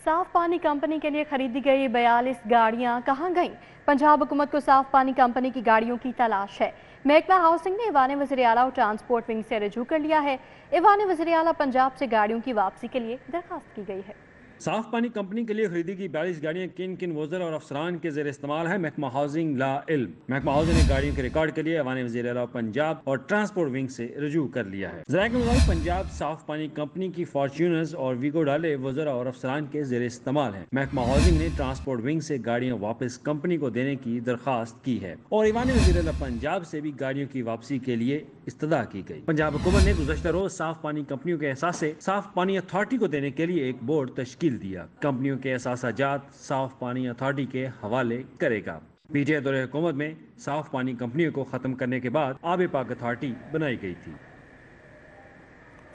साफ पानी कंपनी के लिए खरीदी गई 42 गाड़ियां कहां गईं? पंजाब हुकूमत को साफ पानी कंपनी की गाड़ियों की तलाश है। महकमा हाउसिंग ने ईवान वज़ीर आला और ट्रांसपोर्ट विंग से रजू कर लिया है। ईवान वज़ीर आला पंजाब से गाड़ियों की वापसी के लिए दरखास्त की गई है। साफ पानी कंपनी के लिए खरीदी की 42 गाड़ियां किन किन वज़रा और अफसरान के ज़ेर इस्तेमाल है, महकमा हाउसिंग ला इल्म। महकमा हाउसिंग ने गाड़ियों के रिकॉर्ड के लिए ईवान वज़ीर आला पंजाब और ट्रांसपोर्ट विंग से रजू कर लिया है। ज़राए के मुताबिक पंजाब साफ पानी कंपनी की फॉर्च्यूनर्स और वीगो डाले वज़रा और अफसरान के ज़ेर इस्तेमाल है। महकमा हाउसिंग ने ट्रांसपोर्ट विंग से गाड़ियां वापस कंपनी को देने की दरखास्त की है और ईवान वज़ीर आला पंजाब से भी गाड़ियों की वापसी के लिए इस्तदा की गई। पंजाब हुकूमत ने गुज़श्ता रोज साफ पानी कंपनियों के एहसास से साफ पानी अथॉरिटी को देने के लिए एक बोर्ड तश्कील दिया। कंपनियों के एहसासाजात साफ पानी अथॉरिटी के हवाले करेगा। पीटीआई दौरे हुकूमत में साफ पानी कंपनियों को खत्म करने के बाद आब पाक अथॉरिटी बनाई गई थी।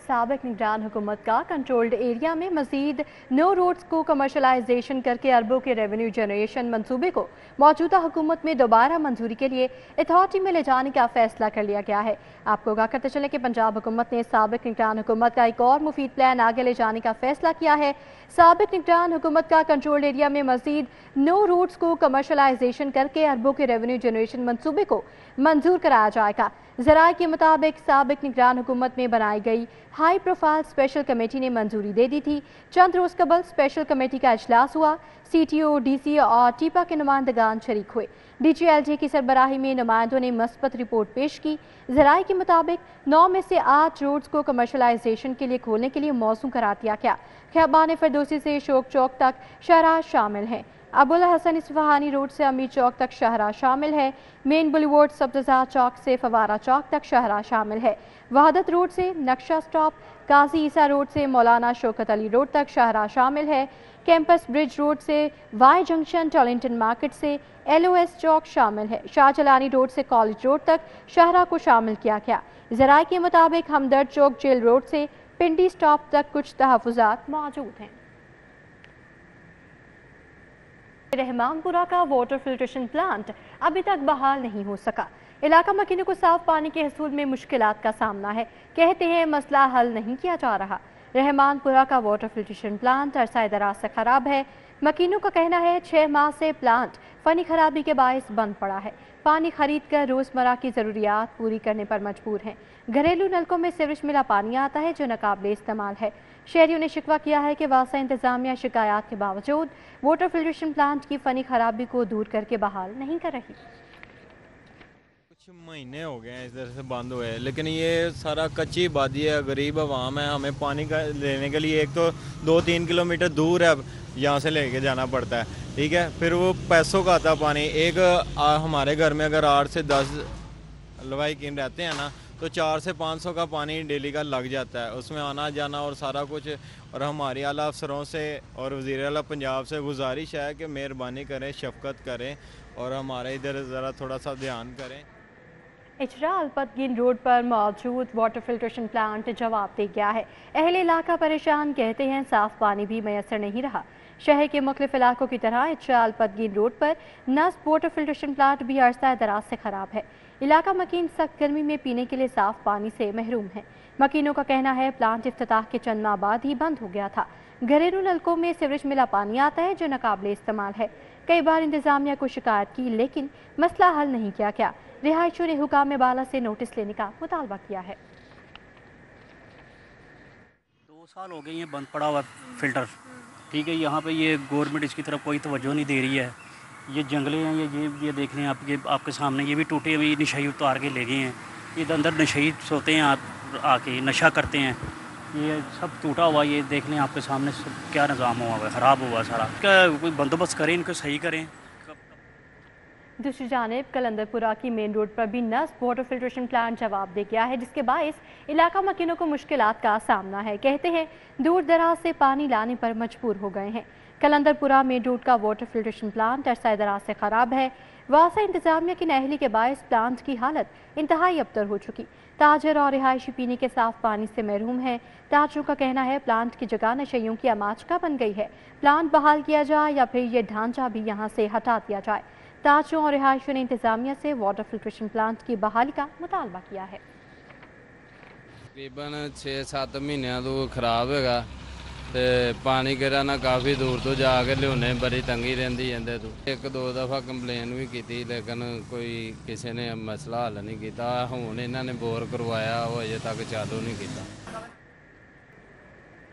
साबिक निगरान हुकूमत का कंट्रोल्ड एरिया में मजीद 9 रोड्स को कमर्शलाइजेशन करके अरबों के रेवेन्यू जनरेशन मंसूबे को मौजूदा हुकूमत में दोबारा मंजूरी के लिए अथॉरिटी में ले जाने का फैसला कर लिया गया है। आपको आगाह करते चलें कि पंजाब हुकूमत ने साबिक निगरान हुकूमत का एक और मुफीद प्लान आगे ले जाने का फैसला किया है। साबिक निगरान हुकूमत का कंट्रोल्ड एरिया में मजीद 9 रोड्स को कमर्शलाइजेशन करके अरबों के रेवेन्यू जनरेशन मंसूबे को मंजूर कराया जाएगा। ज़राए के मुताबिक साबिक निगरान हुकूमत में बनाई गई हाई प्रोफाइल स्पेशल कमेटी ने मंजूरी दे दी थी। चंद रोज कबल स्पेशल कमेटी का इजलास हुआ। सीटीओ, डीसी और टीपा के नुमाइंदगान शरीक हुए। डीजीएलजे की सरबराही में नुमाइंदों ने मस्बत रिपोर्ट पेश की। ज़राए के मुताबिक 9 में से 8 रोड्स को कमर्शलाइजेशन के लिए खोलने के लिए मौसू करार दिया गया। ख़ियाबान फरदौसी से शोक चौक तक शहरा शामिल है। अबुल हसन इस्फहानी रोड से अमीर चौक तक शहरा शामिल है। मेन बुलीवर्ड सब्ज़ा चौक से फवारा चौक तक शहरा शामिल है। वहादत रोड से नक्शा स्टॉप, काजी ईसा रोड से मौलाना शौकत अली रोड तक शहरा शामिल है। कैंपस ब्रिज रोड से वाई जंक्शन टॉलिंटन मार्केट से LOS चौक शामिल है। शाहजलानी रोड से कॉलेज रोड तक शहरा को शामिल किया गया। ज़राए के मुताबिक हमदर्द चौक जेल रोड से पिंडी स्टॉप तक कुछ तहफ़्फ़ुज़ात मौजूद हैं। रहमानपुरा का वाटर फिल्ट्रेशन प्लांट अभी तक बहाल नहीं हो सका। इलाका मकीनों को साफ पानी के हसूल में मुश्किलात का सामना है। कहते हैं मसला हल नहीं किया जा रहा। रहमानपुरा का वाटर फिल्ट्रेशन प्लांट अरसा दराज से खराब है। मकीनों का कहना है 6 माह से प्लांट फनी खराबी के बायस बंद पड़ा है। पानी खरीद कर रोज़मर्रा की ज़रूरियात पूरी करने पर मजबूर हैं। घरेलू नलकों में सीवरेज मिला पानी आता है जो नाकाबिले इस्तेमाल है। शहरियों ने शिकवा किया है कि वासा इंतजामिया शिकायत के बावजूद वाटर फिल्ट्रेशन प्लांट की फनी खराबी को दूर करके बहाल नहीं कर रही। कुछ महीने हो गए हैं इधर से बंद हुए, लेकिन ये सारा कच्ची आबादी है, गरीब आवाम है। हमें पानी का लेने के लिए एक तो 2-3 किलोमीटर दूर है, यहाँ से लेके जाना पड़ता है। ठीक है, फिर वो पैसों का आता पानी। एक हमारे घर में अगर 8 से 10 हलवाई किन रहते हैं ना, तो 400 से 500 का पानी डेली का लग जाता है, उसमें आना जाना और सारा कुछ। और हमारे आला अफसरों से और वज़ीर आला पंजाब से गुजारिश है कि मेहरबानी करें, शफकत करें और हमारे इधर ज़रा थोड़ा सा ध्यान करें। इचरा अलपतगिन रोड पर मौजूद वाटर फिल्ट्रेशन प्लांट जवाब दे गया है। अहले इलाका परेशान, कहते हैं साफ पानी भी मैसर नहीं रहा। शहर के मुख्तलिफ इलाकों की तरह इचरा अलपतगिन रोड पर नस्ब वाटर फिल्ट्रेशन प्लांट भी अरसा दराज से खराब है। इलाका मकीन सख्त गर्मी में पीने के लिए साफ पानी से महरूम है। मकीनों का कहना है प्लांट इफ्तिताह के चंद माह बाद ही बंद हो गया था। घरेलू नलकों में सीवरेज मिला पानी आता है जो नाकाबिले इस्तेमाल है। कई बार इंतजामिया को शिकायत की लेकिन मसला हल नहीं किया गया। रिहायशियों ने हुकाम बाला से नोटिस लेने का मुतालबा किया है। 2 साल हो गए ये बंद पड़ा हुआ फिल्टर। ठीक है, यहाँ पे ये गवर्नमेंट इसकी तरफ कोई तवज्जो नहीं दे रही है। ये जंगले हैं, ये देख लें आप, ये आपके सामने ये भी टूटे हुए नशाई उतार के ले गए हैं। ये अंदर नशाई सोते हैं, आके नशा करते हैं। ये सब टूटा हुआ, ये देख लें आपके सामने सब क्या निज़ाम हुआ है, ख़राब हुआ सारा। क्या कोई बंदोबस्त करें, इनको सही करें। दूसरी जानिब कलंदरपुरा की मेन रोड पर भी नस्ब वाटर फिल्ट्रेशन प्लांट जवाब दे गया है, जिसके बायस इलाका मकीनों को मुश्किलात का सामना है। कहते हैं दूर दराज से पानी लाने पर मजबूर हो गए हैं। कलंदरपुरा मेन रोड का वाटर फिल्ट्रेशन प्लांट अरसा दराज से खराब है। वासा इंतजामिया की नाअहली के बायस प्लांट की हालत इंतहाई अबतर हो चुकी। ताजर और रिहायशी पीने के साफ पानी से महरूम है। ताजरों का कहना है प्लांट की जगह नशइयों की आमाचका बन गई है। प्लांट बहाल किया जाए या फिर ये ढांचा भी यहाँ से हटा दिया जाए। ताजरों और रिहायशियों ने इंतजामिया से वाटर फिल्ट्रेशन प्लांट की बहाली का मुतालबा किया है। तकरीबन 6-7 महीनों तो खराब है। ਤੇ ਪਾਣੀ ਕਿਹੜਾ ਨਾ ਕਾਫੀ ਦੂਰ ਤੋਂ ਜਾ ਕੇ ਲਿਆਉਣੇ, ਬੜੀ ਤੰਗੀ ਰਹਿੰਦੀ ਜਾਂਦੇ ਤੋਂ। ਇੱਕ ਦੋ ਦਫਾ ਕੰਪਲੇਨ ਵੀ ਕੀਤੀ ਲੇਕਿਨ ਕੋਈ ਕਿਸੇ ਨੇ ਮਸਲਾ ਹੱਲ ਨਹੀਂ ਕੀਤਾ। ਹੁਣ ਇਹਨਾਂ ਨੇ ਬੋਰ ਕਰਵਾਇਆ, ਉਹ ਅਜੇ तक चालू नहीं किया।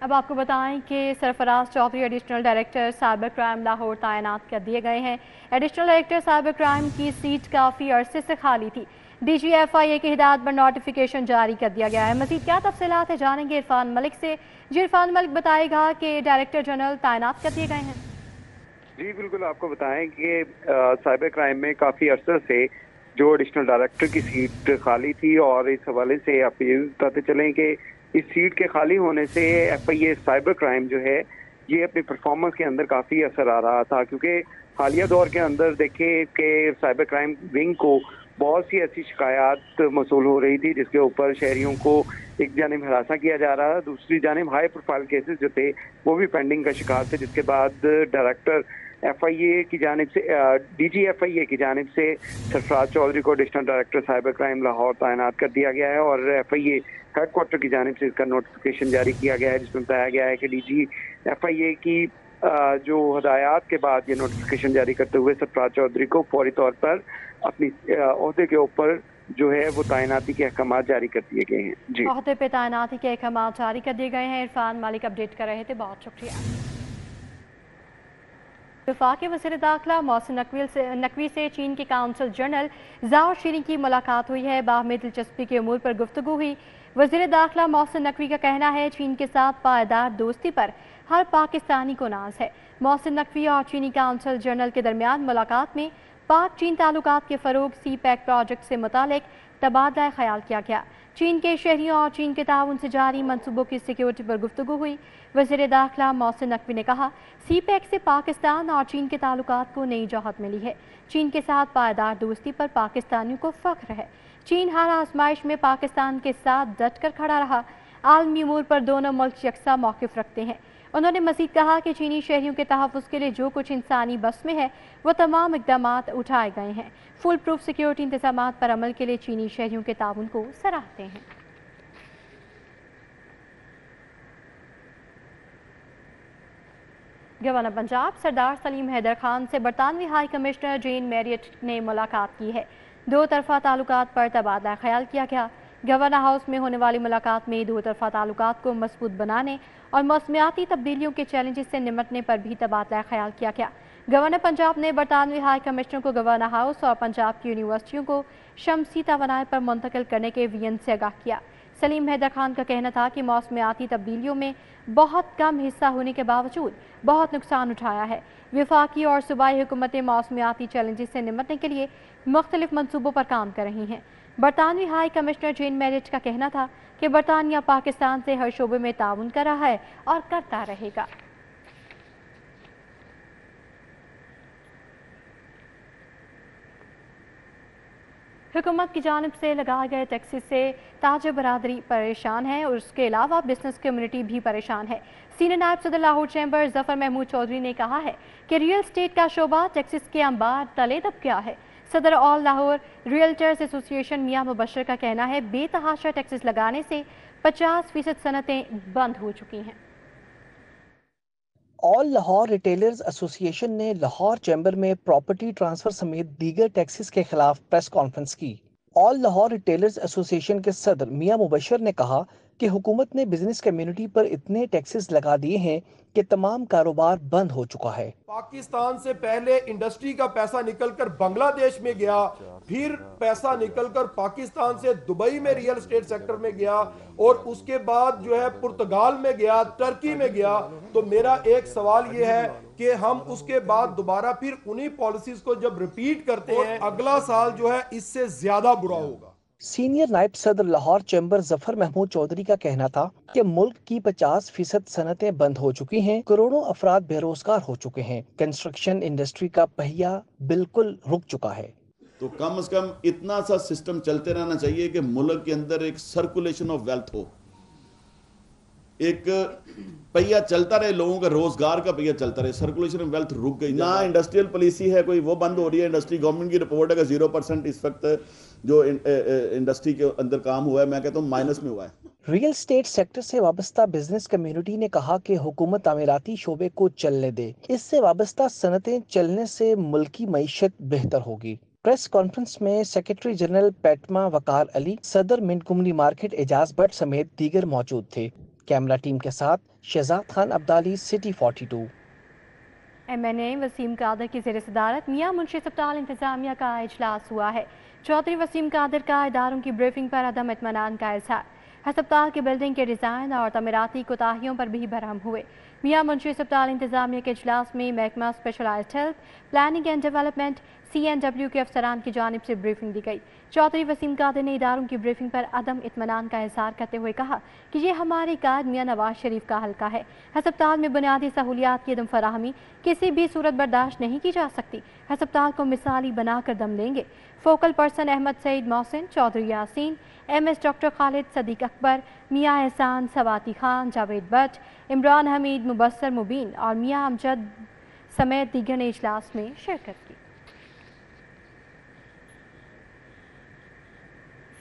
अब आपको बताएं कि Sarfaraz Chaudhry additional director cyber crime Lahore तैनात कर दिए गए हैं। एडिशनल डायरेक्टर साइबर क्राइम की सीट काफ़ी अरसे से खाली थी। DGFIA की हिदायत पर नोटिफिकेशन जारी कर दिया गया है। मज़ीद क्या तफसीलात है जानेंगे इरफान मलिक से। जी इरफान मलिक बताएगा कि डायरेक्टर जनरल तैनात कर दिए गए हैं। जी बिल्कुल, आपको बताएं कि साइबर क्राइम में काफ़ी अरसे से जो एडिशनल डायरेक्टर की सीट खाली थी और इस हवाले से आप ये बताते चलें कि इस सीट के खाली होने से FIA साइबर क्राइम जो है ये अपनी परफॉर्मेंस के अंदर काफ़ी असर आ रहा था, क्योंकि हालिया दौर के अंदर देखें कि साइबर क्राइम विंग को बहुत सी ऐसी शिकायत मौसूल हो रही थी जिसके ऊपर शहरियों को एक जानिब हरासा किया जा रहा था, दूसरी जानिब हाई प्रोफाइल केसेस जो थे वो भी पेंडिंग का शिकार थे, जिसके बाद डायरेक्टर FIA की जानिब से DGFIA की जानिब से सरफराज चौधरी को additional director cyber crime Lahore तैनात कर दिया गया है और FIA हेडक्वार्टर की जानिब से इसका नोटिफिकेशन जारी किया गया है, जिसमें बताया गया है कि DGFIA की जो हदायत के बाद ये नोटिफिकेशन जारी करते हुए सरफराज चौधरी को फौरी तौर पर अपनी ओहदे के ऊपर जो है वो तैनाती के अहकाम जारी कर दिए गए हैं। जी, ओहदे पे तैनाती के अहकाम जारी कर दिए गए हैं। इरफान मलिक अपडेट कर रहे थे, बहुत शुक्रिया। वफाकी वज़ीर दाखिला मोहसिन नकवी से चीन के काउंसल जनरल ज़ाओ शीरी की मुलाकात हुई है। बाहमी दिलचस्पी के अमूर पर गुफ्तगू हुई। वज़ीर दाखिला मोहसिन नकवी का कहना है चीन के साथ पायदार दोस्ती पर हर पाकिस्तानी को नाज है। मोहसिन नकवी और चीनी काउंसल जनरल के दरमियान मुलाकात में पाक चीन ताल्लुकात के फ़रोग CPEC प्रोजेक्ट से मुतालिक तबादला ख्याल किया गया। चीन के शहरियों और चीन के ताउन से जारी मंसूबों की सिक्योरिटी पर गुफ्तगू हुई। वज़ीर दाखिला मोहसिन नकवी ने कहा CPEC से पाकिस्तान और चीन के ताल्लुकात को नई जहत मिली है। चीन के साथ पायदार दोस्ती पर पाकिस्तानियों को फ़ख्र है। चीन हर आजमाइश में पाकिस्तान के साथ डट कर खड़ा रहा। आलमी अमूर पर दोनों मुल्क यकसा मौक़िफ़ रखते हैं। उन्होंने मज़ीद कहा कि चीनी शहरियों के तहफ़्फ़ुज़ के लिए जो कुछ इंसानी बस में है वो तमाम इक़दाम उठाए गए हैं। फुल प्रूफ सिक्योरिटी इंतज़ाम पर अमल के लिए चीनी शहरियों के ताउन को सराहते हैं। गवर्नर पंजाब सरदार सलीम हैदर खान से बरतानवी हाई कमिश्नर जेन मैरियट ने मुलाकात की है। दो तरफा ताल्लुकात पर तबादला ख्याल किया गया। गवर्नर हाउस में होने वाली मुलाकात में दो तरफा ताल्लुकात को मजबूत बनाने और मौसमियाती तब्दीलियों के चैलेंजेस से निपटने पर भी तबादला ख्याल किया गया। गवर्नर पंजाब ने बरतानवी हाई कमिश्नर को गवर्नर हाउस और पंजाब की यूनिवर्सिटियों को शमसी तवानाई पर मुंतकिल करने के वियन से आगाह किया। सलीम हैदर खान का कहना था कि मौसमियाती तब्दीलियों में बहुत कम हिस्सा होने के बावजूद बहुत नुकसान उठाया है। वफाकी और सूबाई हुकूमतें मौसमियाती चैलेंजेस से निपटने के लिए मुख्तलिफ मनसूबों पर काम कर रही हैं। बरतानवी हाई कमिश्नर जेन मैरिट का कहना था कि बरतानिया पाकिस्तान से हर शोबे में ताउन कर रहा है और करता रहेगा। हुकूमत की जानिब से लगाए गए टैक्सेस से ताजर बरादरी परेशान है और उसके अलावा बिजनेस कम्युनिटी भी परेशान है। सीनियर नायब सदर लाहौर चैम्बर जफर महमूद चौधरी ने कहा है कि रियल स्टेट का शोबा टैक्सेस के अंबार तले दब गया है। सदर ऑल लाहौर रियल्टर्स एसोसिएशन मियां मुबशर का कहना है बेतहाशा टैक्सेस लगाने से 50% सनतें बंद हो चुकी हैं। ऑल लाहौर रिटेलर्स एसोसिएशन ने लाहौर चैम्बर में प्रॉपर्टी ट्रांसफर समेत दीगर टैक्सेस के खिलाफ प्रेस कॉन्फ्रेंस की। ऑल लाहौर रिटेलर्स एसोसिएशन के सदर मियां मुबशर ने कहा कि हुकूमत ने बिजनेस कम्युनिटी पर इतने टैक्सेस लगा दिए हैं कि तमाम कारोबार बंद हो चुका है। पाकिस्तान से पहले इंडस्ट्री का पैसा निकलकर बांग्लादेश में गया, फिर पैसा निकलकर पाकिस्तान से दुबई में रियल एस्टेट सेक्टर में गया और उसके बाद जो है पुर्तगाल में गया, टर्की में गया। तो मेरा एक सवाल ये है कि हम उसके बाद दोबारा फिर उन्हीं पॉलिसीज को जब रिपीट करते हैं, अगला साल जो है इससे ज्यादा बुरा होगा। सीनियर नायब सदर लाहौर चैम्बर जफर महमूद चौधरी का कहना था कि मुल्क की 50% सनतें बंद हो चुकी हैं, करोड़ों अफराद बेरोजगार हो चुके हैं, कंस्ट्रक्शन इंडस्ट्री का पहिया बिल्कुल रुक चुका है। तो कम से कम इतना सा सिस्टम चलते रहना चाहिए कि मुल्क के अंदर एक सर्कुलेशन ऑफ वेल्थ हो, एक पहिया चलता रहे, लोगों का रोजगार का पहिया चलता रहे। सर्कुलेशन ऑफ वेल्थ रुक गई ना। इंडस्ट्रियल पॉलिसी है कोई, वो बंद हो रही है। इंडस्ट्री गवर्नमेंट की रिपोर्ट है कि 0% इस वक्त जो इंडस्ट्री के अंदर काम हुआ है, मैं कहता हूँ माइनस में हुआ है। ریئل اسٹیٹ سیکٹر سے وابستہ بزنس کمیونٹی نے کہا کہ حکومت تعمیراتی شعبے کو چلنے دے، اس سے وابستہ صنعتیں چلنے سے ملکی معیشت بہتر ہوگی۔ پریس کانفرنس میں سیکرٹری جنرل پیٹما وقار علی، صدر منٹ کمنی مارکیٹ اعجاز بٹ سمیت دیگر موجود تھے۔ کیمرہ ٹیم کے ساتھ شہزاد خان عبدالی، سٹی 42۔ MNA وسیم قادر کی زیر صدارت میاں منشی اسپتال انتظامیہ کا اجلاس ہوا ہے۔ چودھری وسیم قادر کا اداروں کی بریفنگ پر عدم اطمینان کا اظہار۔ ہسپتال کے بلڈنگ کے ڈیزائن اور تعمیراتی کوتاہیوں پر بھی برہم ہوئے۔ میاں منشی اسپتال انتظامیہ کے اجلاس میں محکمہ specialised health planning and development CNW کے افسران کی جانب سے بریفنگ دی گئی۔ چودھری وسیم قادر نے اداروں کی بریفنگ پر عدم اطمینان کا اظہار کرتے ہوئے کہا کہ یہ ہمارے قائد میاں نواز شریف کا حلقہ ہے۔ ہسپتال میں بنیادی سہولیات کی عدم فراہمی کسی بھی صورت برداشت نہیں کی جا سکتی۔ ہسپتال کو مثالی بنا کر دم لیں گے۔ فوکل پرسن احمد سعید محسن، چودھری یاسین، MS ڈاکٹر خالد، صدیق اکبر، میاں احسان، سواتی خان، جاوید بٹ، عمران حمید، مبصر مبین اور میاں امجد سمیت دیگر نے اجلاس میں شرکت کی۔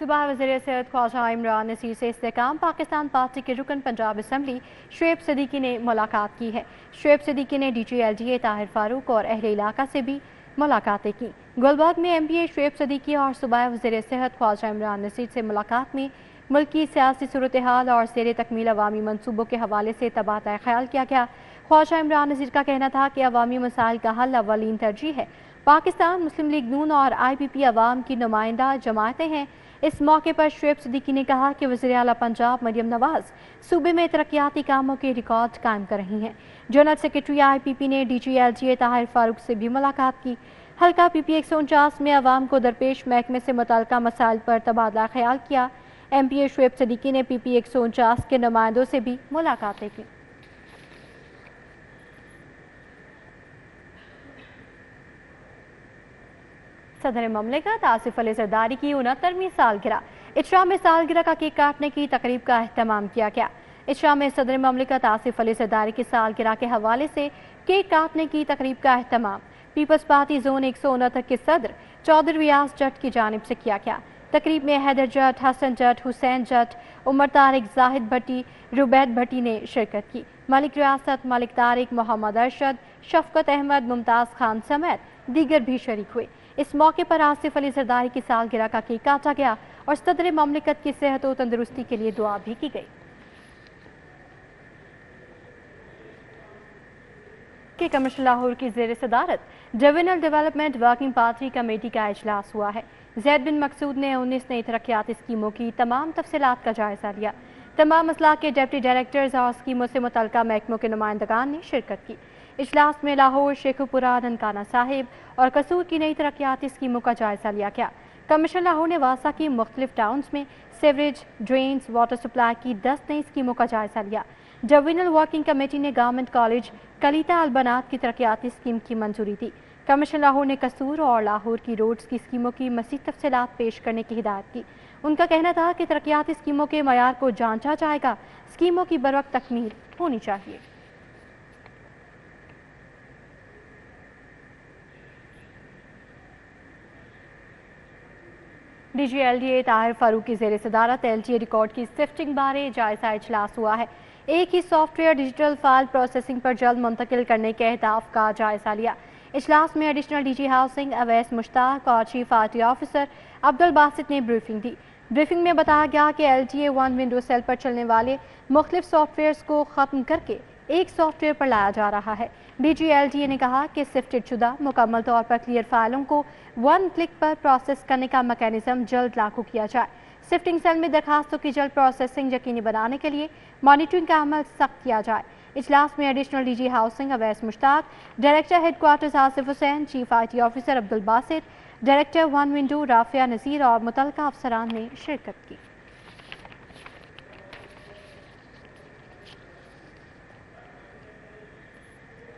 صوبہ وزیر صحت خواجہ عمران نصیر سے استحکام پاکستان پارٹی کے رکن پنجاب اسمبلی شعیب صدیقی نے ملاقات کی ہے۔ شعیب صدیقی نے DG LGA طاہر فاروق اور اہل علاقہ سے بھی ملاقاتیں کی۔ گلبرگ میں MPA شعیب صدیقی اور صوبہ وزیر صحت خواجہ عمران نصیر سے ملاقات میں ملکی سیاسی صورتحال اور زیر تکمیل عوامی منصوبوں کے حوالے سے تبادلہ خیال کیا گیا۔ خواجہ عمران نصیر کا کہنا تھا کہ عوامی مسائل کا حل اولین ترجیح ہے۔ پاکستان مسلم لیگ نون اور IPP عوام کی نمائندہ جماعتیں ہیں۔ اس موقع پر شعیب صدیقی نے کہا کہ وزیر اعلیٰ پنجاب مریم نواز صوبے میں ترقیاتی کاموں کے ریکارڈ قائم کر رہی ہیں۔ جنرل سیکرٹری IPP نے DG LGA طاہر فاروق سے بھی ملاقات کی۔ حلقہ PP 149 میں عوام کو درپیش محکمے سے متعلقہ مسائل پر تبادلہ خیال کیا۔ MPA شعیب صدیقی نے PP 149 کے نمائندوں سے بھی ملاقاتیں کی۔ صدر مملکت آصف علی زرداری کی 69ویں سالگرہ، اجرا میں سالگرہ کا کیک کاٹنے کی تقریب کا اہتمام کیا گیا۔ اجرا میں صدر مملکت آصف علی زرداری کی سالگرہ کے حوالے سے کیک کاٹنے کی تقریب کا اہتمام پیپلز پارٹی زون 169 کے صدر چودھری ریاض جٹ کی جانب سے کیا گیا۔ تقریب میں حیدر جٹ، حسن جٹ، حسین جٹ، عمر طارق، زاہد بھٹی، روبید بھٹی نے شرکت کی۔ ملک ریاست، ملک طارق، محمد ارشد، شفقت احمد، ممتاز خان سمیت دیگر بھی شریک ہوئے۔ اس موقع پر آصف علی زرداری کی سالگرہ کا کیک کاٹا گیا اور صدر مملکت کی صحت و تندرستی کے لیے دعا بھی کی گئی۔ کمشن لاہور کی زیر صدارت divisional development working party committee کا اجلاس ہوا ہے۔ زید بن مقصود نے 19 نئی ترقیاتی اسکیموں کی تمام تفصیلات کا جائزہ لیا۔ تمام اضلاع کے ڈپٹی ڈائریکٹرز اور اسکیموں سے متعلقہ محکموں کے نمائندگان نے شرکت کی۔ اجلاس میں لاہور، شیخوپورہ، ننکانہ صاحب اور قصور کی نئی ترقیاتی اسکیموں کا جائزہ لیا گیا۔ کمیشن لاہور نے واسا کی مختلف ٹاؤنز میں سیوریج، ڈرینز، واٹر سپلائی کی 10 نئی اسکیموں کا جائزہ لیا۔ ڈویژنل ورکنگ کمیٹی نے گورنمنٹ کالج کلیتا البنات کی ترقیاتی اسکیم کی منظوری دی۔ کمیشن لاہور نے قصور اور لاہور کی روڈز کی اسکیموں کی مزید تفصیلات پیش کرنے کی ہدایت کی۔ ان کا کہنا تھا کہ ترقیاتی اسکیموں کے معیار کو جانچا جائے گا، اسکیموں کی بروقت تکمیل ہونی چاہیے۔ DG LGA طاہر فاروق کی زیر صدارت LGA ریکارڈ کی سفٹنگ بارے جائزہ اجلاس ہوا ہے۔ ایک ہی software digital file processing پر جلد منتقل کرنے کے اہداف کا جائزہ لیا۔ اجلاس میں ایڈیشنل DG ہاؤسنگ اویس مشتاق اور چیف آرٹی آفیسر عبدالباسط نے بریفنگ دی۔ بریفنگ میں بتایا گیا کہ LGA 1 ونڈو سیل پر چلنے والے مختلف سافٹ ویئرز کو ختم کر کے ایک سافٹ ویئر پر لایا جا رہا ہے۔ DG LGA نے کہا کہ سفٹڈ شدہ مکمل طور پر کلیئر فائلوں کو 1 کلک پر پروسیس کرنے کا میکینزم جلد لاگو کیا جائے۔ سفٹنگ سیل میں درخواستوں کی جلد پروسیسنگ یقینی بنانے کے لیے مانیٹرنگ کا عمل سخت کیا جائے۔ اجلاس میں additional DG housing Owais Mushtaq, director headquarters Asif Hussain, chief RT officer Abdulbasit, director 1 window Rafia Nazir اور متعلقہ افسران نے شرکت کی۔